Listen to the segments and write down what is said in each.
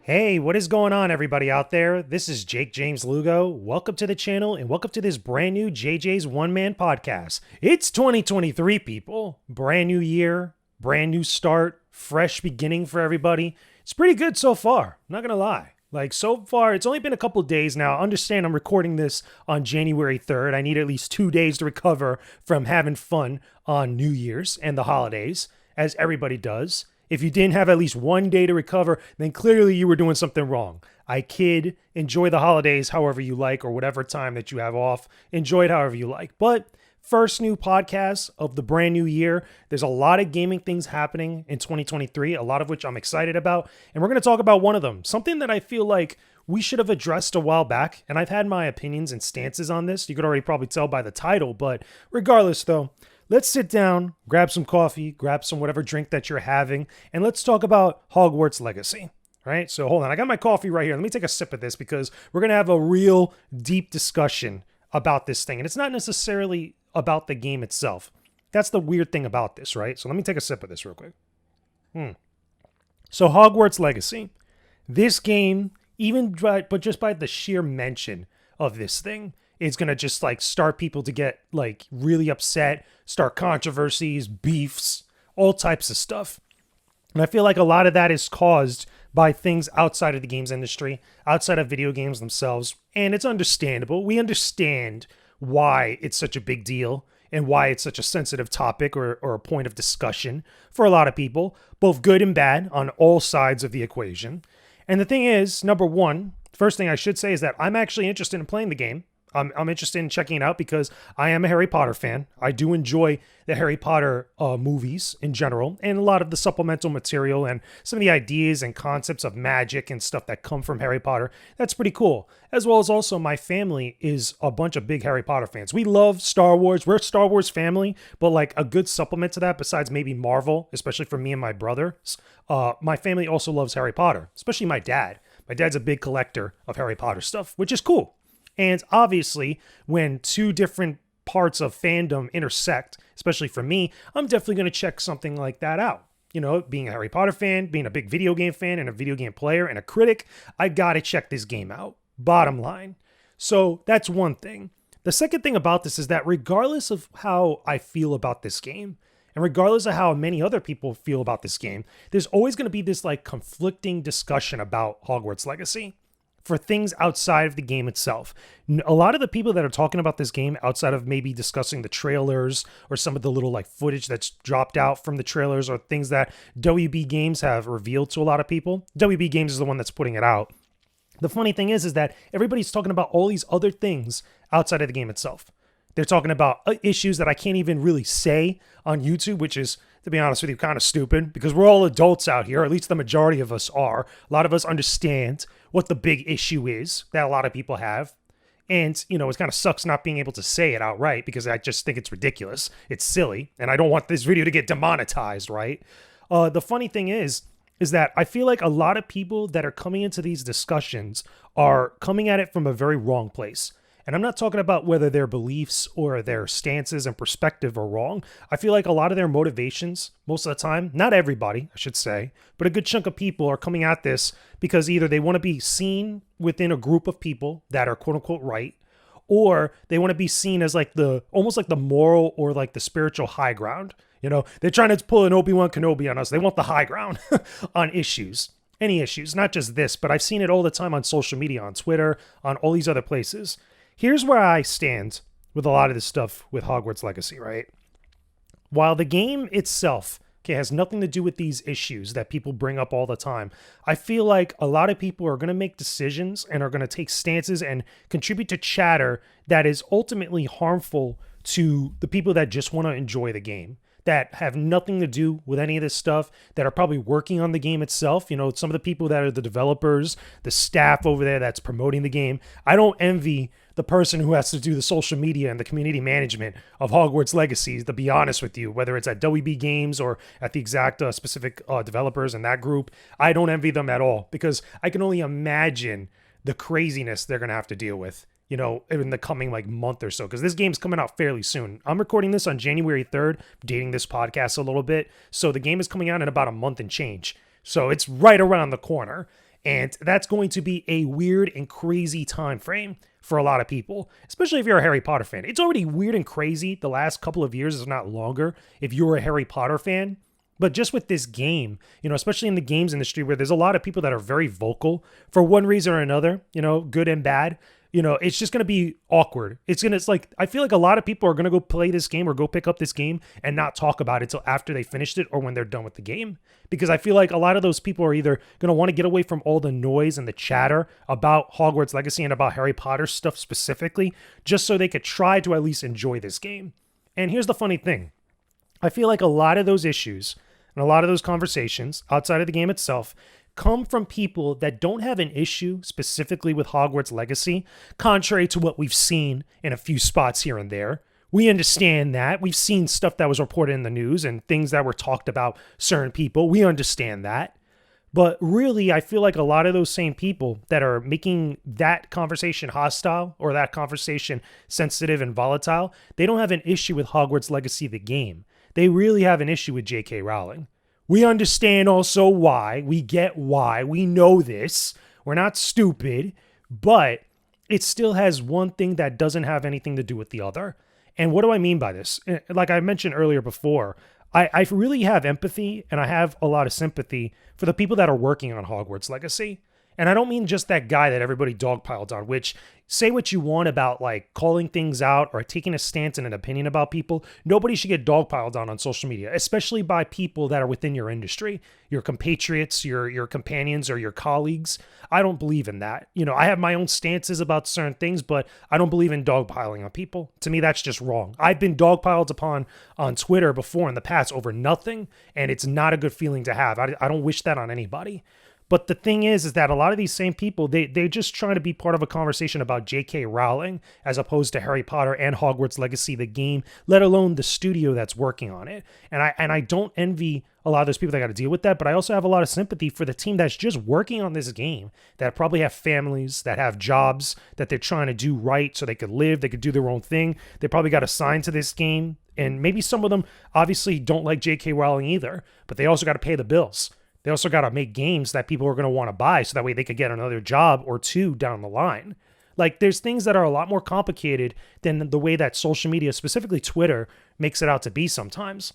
Hey, what is going on, everybody out there? This is Jakejames Lugo. Welcome to the channel and welcome to this brand new JJ's One Man Podcast. It's 2023, people. Brand new year, brand new start, fresh beginning for everybody. It's pretty good so far, I'm not gonna lie. So far, it's only been a couple days now. Understand I'm recording this on January 3rd. I need at least 2 days to recover from having fun on New Year's and the holidays, as everybody does. If you didn't have at least 1 day to recover, then clearly you were doing something wrong. I kid. Enjoy the holidays however you like, or whatever time that you have off. Enjoy it however you like. But first new podcast of the brand new year. There's a lot of gaming things happening in 2023, a lot of which I'm excited about. And we're going to talk about one of them, something that I feel like we should have addressed a while back. And I've had my opinions and stances on this. You could already probably tell by the title. But regardless, though, let's sit down, grab some coffee, grab some whatever drink that you're having, and let's talk about Hogwarts Legacy. Right? So hold on. I got my coffee right here. Let me take a sip of this because we're going to have a real deep discussion about this thing. And it's not necessarily about the game itself. That's the weird thing about this, right? So let me take a sip of this real quick. So Hogwarts Legacy. This game, but just by the sheer mention of this thing, is going to just start people to get really upset, start controversies, beefs, all types of stuff. And I feel like a lot of that is caused by things outside of the games industry, outside of video games themselves. And it's understandable. We understand why it's such a big deal and why it's such a sensitive topic or a point of discussion for a lot of people, both good and bad on all sides of the equation. And the thing is, number one, first thing I should say is that I'm actually interested in playing the game. I'm interested in checking it out because I am a Harry Potter fan. I do enjoy the Harry Potter movies in general and a lot of the supplemental material and some of the ideas and concepts of magic and stuff that come from Harry Potter. That's pretty cool. As well as also my family is a bunch of big Harry Potter fans. We love Star Wars. We're a Star Wars family, but a good supplement to that besides maybe Marvel, especially for me and my brothers, my family also loves Harry Potter, especially my dad. My dad's a big collector of Harry Potter stuff, which is cool. And obviously, when two different parts of fandom intersect, especially for me, I'm definitely going to check something like that out. You know, being a Harry Potter fan, being a big video game fan and a video game player and a critic, I got to check this game out. Bottom line. So that's one thing. The second thing about this is that regardless of how I feel about this game, and regardless of how many other people feel about this game, there's always going to be this conflicting discussion about Hogwarts Legacy for things outside of the game itself. A lot of the people that are talking about this game outside of maybe discussing the trailers or some of the little footage that's dropped out from the trailers or things that WB Games have revealed to a lot of people. WB Games is the one that's putting it out. The funny thing is that everybody's talking about all these other things outside of the game itself. They're talking about issues that I can't even really say on YouTube, which is, to be honest with you, kind of stupid because we're all adults out here. At least the majority of us are. A lot of us understand what the big issue is that a lot of people have. And, it kind of sucks not being able to say it outright because I just think it's ridiculous. It's silly. And I don't want this video to get demonetized, right? The funny thing is that I feel like a lot of people that are coming into these discussions are coming at it from a very wrong place. And I'm not talking about whether their beliefs or their stances and perspective are wrong. I feel like a lot of their motivations, most of the time, not everybody, I should say, but a good chunk of people are coming at this because either they want to be seen within a group of people that are quote unquote right, or they want to be seen as almost like the moral or the spiritual high ground. They're trying to pull an Obi-Wan Kenobi on us. They want the high ground on issues. Any issues, not just this, but I've seen it all the time on social media, on Twitter, on all these other places. Here's where I stand with a lot of this stuff with Hogwarts Legacy, right? While the game itself has nothing to do with these issues that people bring up all the time, I feel like a lot of people are going to make decisions and are going to take stances and contribute to chatter that is ultimately harmful to the people that just want to enjoy the game, that have nothing to do with any of this stuff, that are probably working on the game itself. Some of the people that are the developers, the staff over there that's promoting the game. I don't envy the person who has to do the social media and the community management of Hogwarts Legacy, to be honest with you, whether it's at WB Games or at the exact specific developers in that group. I don't envy them at all because I can only imagine the craziness they're going to have to deal with, in the coming month or so, because this game's coming out fairly soon. I'm recording this on January 3rd, dating this podcast a little bit. So the game is coming out in about a month and change. So it's right around the corner. And that's going to be a weird and crazy time frame for a lot of people, especially if you're a Harry Potter fan. It's already weird and crazy the last couple of years, if not longer, if you're a Harry Potter fan. But just with this game, especially in the games industry where there's a lot of people that are very vocal for one reason or another, good and bad, it's just going to be awkward. It's like, I feel like a lot of people are going to go play this game or go pick up this game and not talk about it until after they finished it or when they're done with the game. Because I feel like a lot of those people are either going to want to get away from all the noise and the chatter about Hogwarts Legacy and about Harry Potter stuff specifically, just so they could try to at least enjoy this game. And here's the funny thing. I feel like a lot of those issues and a lot of those conversations outside of the game itself come from people that don't have an issue specifically with Hogwarts Legacy, contrary to what we've seen in a few spots here and there. We understand that. We've seen stuff that was reported in the news and things that were talked about certain people. We understand that. But really, I feel like a lot of those same people that are making that conversation hostile or that conversation sensitive and volatile, they don't have an issue with Hogwarts Legacy, the game. They really have an issue with J.K. Rowling. We understand also why. We get why. We know this. We're not stupid. But it still has one thing that doesn't have anything to do with the other. And what do I mean by this? Like I mentioned earlier before, I really have empathy and I have a lot of sympathy for the people that are working on Hogwarts Legacy. And I don't mean just that guy that everybody dogpiled on, which say what you want about like calling things out or taking a stance and an opinion about people. Nobody should get dogpiled on social media, especially by people that are within your industry, your compatriots, your companions, or your colleagues. I don't believe in that. I have my own stances about certain things, but I don't believe in dogpiling on people. To me, that's just wrong. I've been dogpiled upon on Twitter before in the past over nothing, and it's not a good feeling to have. I don't wish that on anybody. But the thing is that a lot of these same people, they're just trying to be part of a conversation about J.K. Rowling as opposed to Harry Potter and Hogwarts Legacy, the game, let alone the studio that's working on it. And I don't envy a lot of those people that got to deal with that, but I also have a lot of sympathy for the team that's just working on this game, that probably have families, that have jobs, that they're trying to do right so they could live, they could do their own thing. They probably got assigned to this game. And maybe some of them obviously don't like J.K. Rowling either, but they also got to pay the bills. They also got to make games that people are going to want to buy so that way they could get another job or two down the line. Like, there's things that are a lot more complicated than the way that social media, specifically Twitter, makes it out to be sometimes.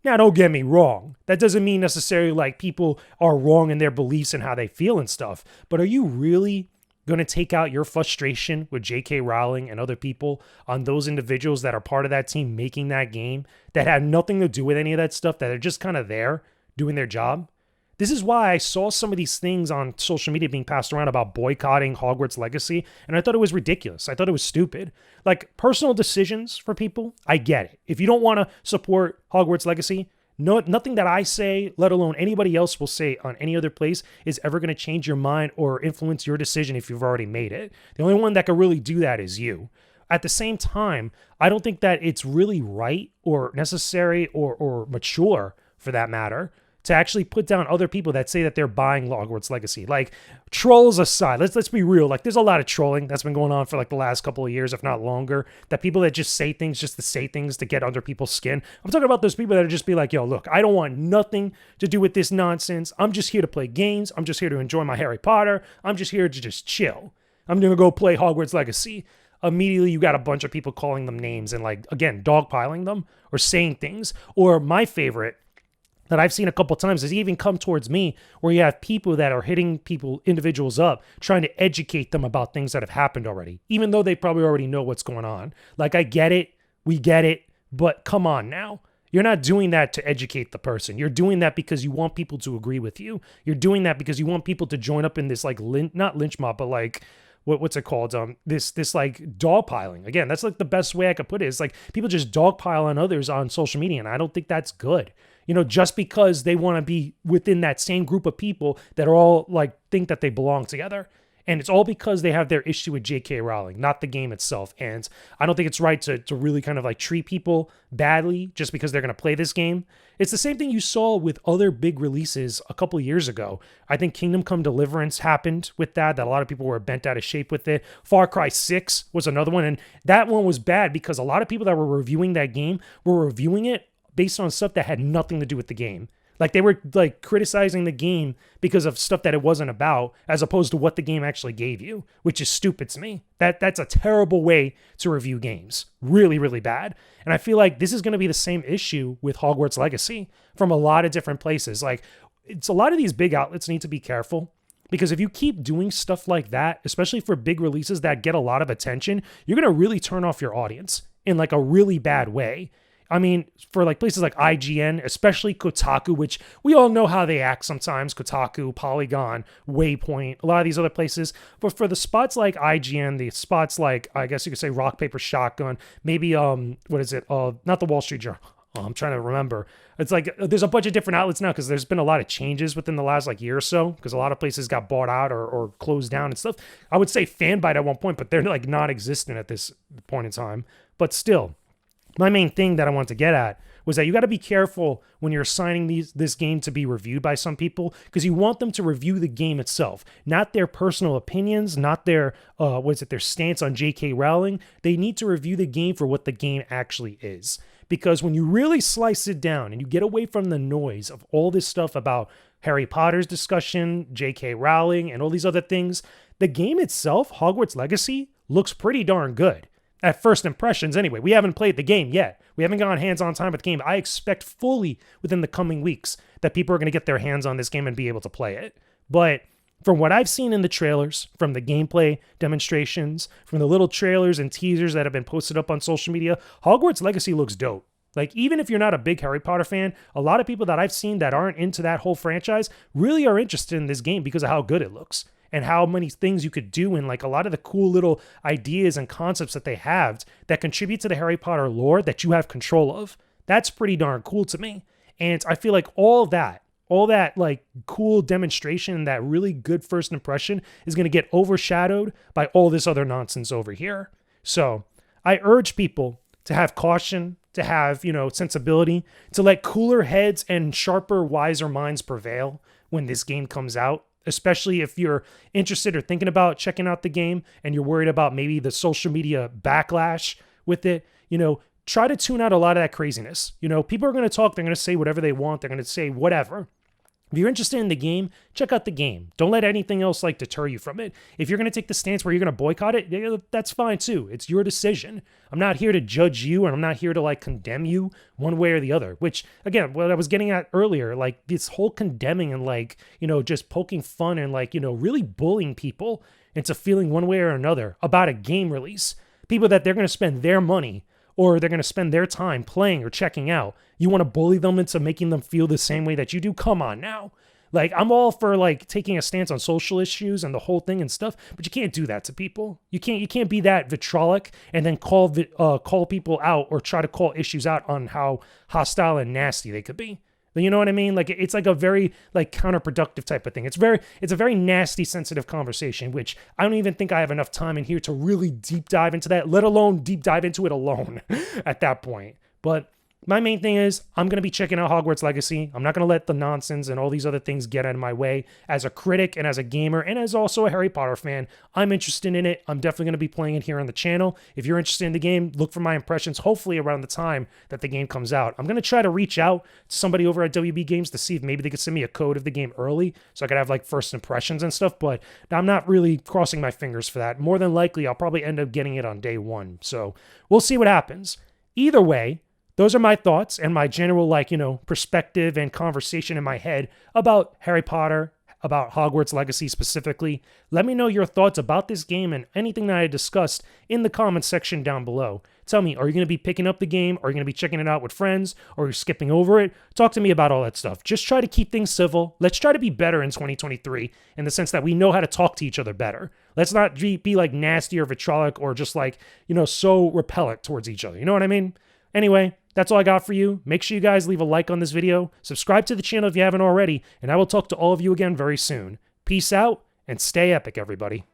Now, don't get me wrong. That doesn't mean necessarily like people are wrong in their beliefs and how they feel and stuff. But are you really going to take out your frustration with J.K. Rowling and other people on those individuals that are part of that team making that game that had nothing to do with any of that stuff, that are just kind of there doing their job? This is why I saw some of these things on social media being passed around about boycotting Hogwarts Legacy, and I thought it was ridiculous. I thought it was stupid. Like, personal decisions for people, I get it. If you don't want to support Hogwarts Legacy, nothing that I say, let alone anybody else will say on any other place, is ever going to change your mind or influence your decision if you've already made it. The only one that can really do that is you. At the same time, I don't think that it's really right or necessary or mature, for that matter, to actually put down other people that say that they're buying Hogwarts Legacy. Like, trolls aside, let's be real. Like, there's a lot of trolling that's been going on for like the last couple of years, if not longer, that people that just say things just to say things to get under people's skin. I'm talking about those people that are just be like, yo, look, I don't want nothing to do with this nonsense. I'm just here to play games. I'm just here to enjoy my Harry Potter. I'm just here to just chill. I'm going to go play Hogwarts Legacy. Immediately, you got a bunch of people calling them names and, like, again, dogpiling them or saying things. Or my favorite that I've seen a couple times is even come towards me, where you have people that are hitting individuals up, trying to educate them about things that have happened already, even though they probably already know what's going on. Like, I get it, we get it, but come on now. You're not doing that to educate the person. You're doing that because you want people to agree with you. You're doing that because you want people to join up in this, like, not lynch mob, but like, what's it called? This like dogpiling. Again, that's like the best way I could put it. It's like people just dogpile on others on social media, and I don't think that's good. Just because they want to be within that same group of people that are all like think that they belong together. And it's all because they have their issue with J.K. Rowling, not the game itself. And I don't think it's right to really kind of like treat people badly just because they're going to play this game. It's the same thing you saw with other big releases a couple of years ago. I think Kingdom Come Deliverance happened with that a lot of people were bent out of shape with it. Far Cry 6 was another one. And that one was bad because a lot of people that were reviewing that game were reviewing it based on stuff that had nothing to do with the game. Like they were like criticizing the game because of stuff that it wasn't about, as opposed to what the game actually gave you, which is stupid to me. That's a terrible way to review games. Really, really bad. And I feel like this is going to be the same issue with Hogwarts Legacy from a lot of different places. Like it's a lot of these big outlets need to be careful, because if you keep doing stuff like that, especially for big releases that get a lot of attention, you're going to really turn off your audience in like a really bad way. I mean, for like places like IGN, especially Kotaku, which we all know how they act sometimes, Kotaku, Polygon, Waypoint, a lot of these other places. But for the spots like IGN, the spots like, I guess you could say Rock, Paper, Shotgun, maybe, what is it? Not the Wall Street Journal. I'm trying to remember. It's like there's a bunch of different outlets now because there's been a lot of changes within the last like year or so, because a lot of places got bought out or closed down and stuff. I would say Fanbyte at one point, but they're like non-existent at this point in time. But still, my main thing that I want to get at was that you got to be careful when you're assigning this game to be reviewed by some people, because you want them to review the game itself, not their personal opinions, not their their stance on J.K. Rowling. They need to review the game for what the game actually is. Because when you really slice it down and you get away from the noise of all this stuff about Harry Potter's discussion, J.K. Rowling, and all these other things, the game itself, Hogwarts Legacy, looks pretty darn good. At first impressions, anyway. We haven't played the game yet. We haven't gone hands-on time with the game. I expect fully within the coming weeks that people are going to get their hands on this game and be able to play it. But from what I've seen in the trailers, from the gameplay demonstrations, from the little trailers and teasers that have been posted up on social media, Hogwarts Legacy looks dope. Like, even if you're not a big Harry Potter fan, a lot of people that I've seen that aren't into that whole franchise really are interested in this game because of how good it looks and how many things you could do, and like a lot of the cool little ideas and concepts that they have that contribute to the Harry Potter lore that you have control of. That's pretty darn cool to me. And I feel like all that like cool demonstration, that really good first impression is going to get overshadowed by all this other nonsense over here. So I urge people to have caution, to have, sensibility, to let cooler heads and sharper, wiser minds prevail when this game comes out. Especially if you're interested or thinking about checking out the game and you're worried about maybe the social media backlash with it, try to tune out a lot of that craziness. People are going to talk, they're going to say whatever they want, they're going to say whatever. If you're interested in the game, check out the game. Don't let anything else like deter you from it. If you're going to take the stance where you're going to boycott it, that's fine too. It's your decision. I'm not here to judge you, and I'm not here to like condemn you one way or the other, which again, what I was getting at earlier, like this whole condemning and like, just poking fun and like, really bullying people into feeling one way or another about a game release. People that they're going to spend their money or they're going to spend their time playing or checking out. You want to bully them into making them feel the same way that you do? Come on now. Like, I'm all for like taking a stance on social issues and the whole thing and stuff, but you can't do that to people. You can't be that vitriolic and then call people out or try to call issues out on how hostile and nasty they could be. You know what I mean? Like, it's like a very like counterproductive type of thing. It's a very nasty, sensitive conversation, which I don't even think I have enough time in here to really deep dive into that, let alone deep dive into it alone at that point. But my main thing is I'm going to be checking out Hogwarts Legacy. I'm not going to let the nonsense and all these other things get out of my way. As a critic and as a gamer and as also a Harry Potter fan, I'm interested in it. I'm definitely going to be playing it here on the channel. If you're interested in the game, look for my impressions, hopefully around the time that the game comes out. I'm going to try to reach out to somebody over at WB Games to see if maybe they could send me a code of the game early so I could have like first impressions and stuff, but I'm not really crossing my fingers for that. More than likely, I'll probably end up getting it on day one. So we'll see what happens. Either way, those are my thoughts and my general, perspective and conversation in my head about Harry Potter, about Hogwarts Legacy specifically. Let me know your thoughts about this game and anything that I discussed in the comments section down below. Tell me, are you going to be picking up the game? Are you going to be checking it out with friends? Or are you skipping over it? Talk to me about all that stuff. Just try to keep things civil. Let's try to be better in 2023 in the sense that we know how to talk to each other better. Let's not be like nasty or vitriolic or just like, so repellent towards each other. You know what I mean? Anyway, that's all I got for you. Make sure you guys leave a like on this video, subscribe to the channel if you haven't already, and I will talk to all of you again very soon. Peace out, and stay epic, everybody.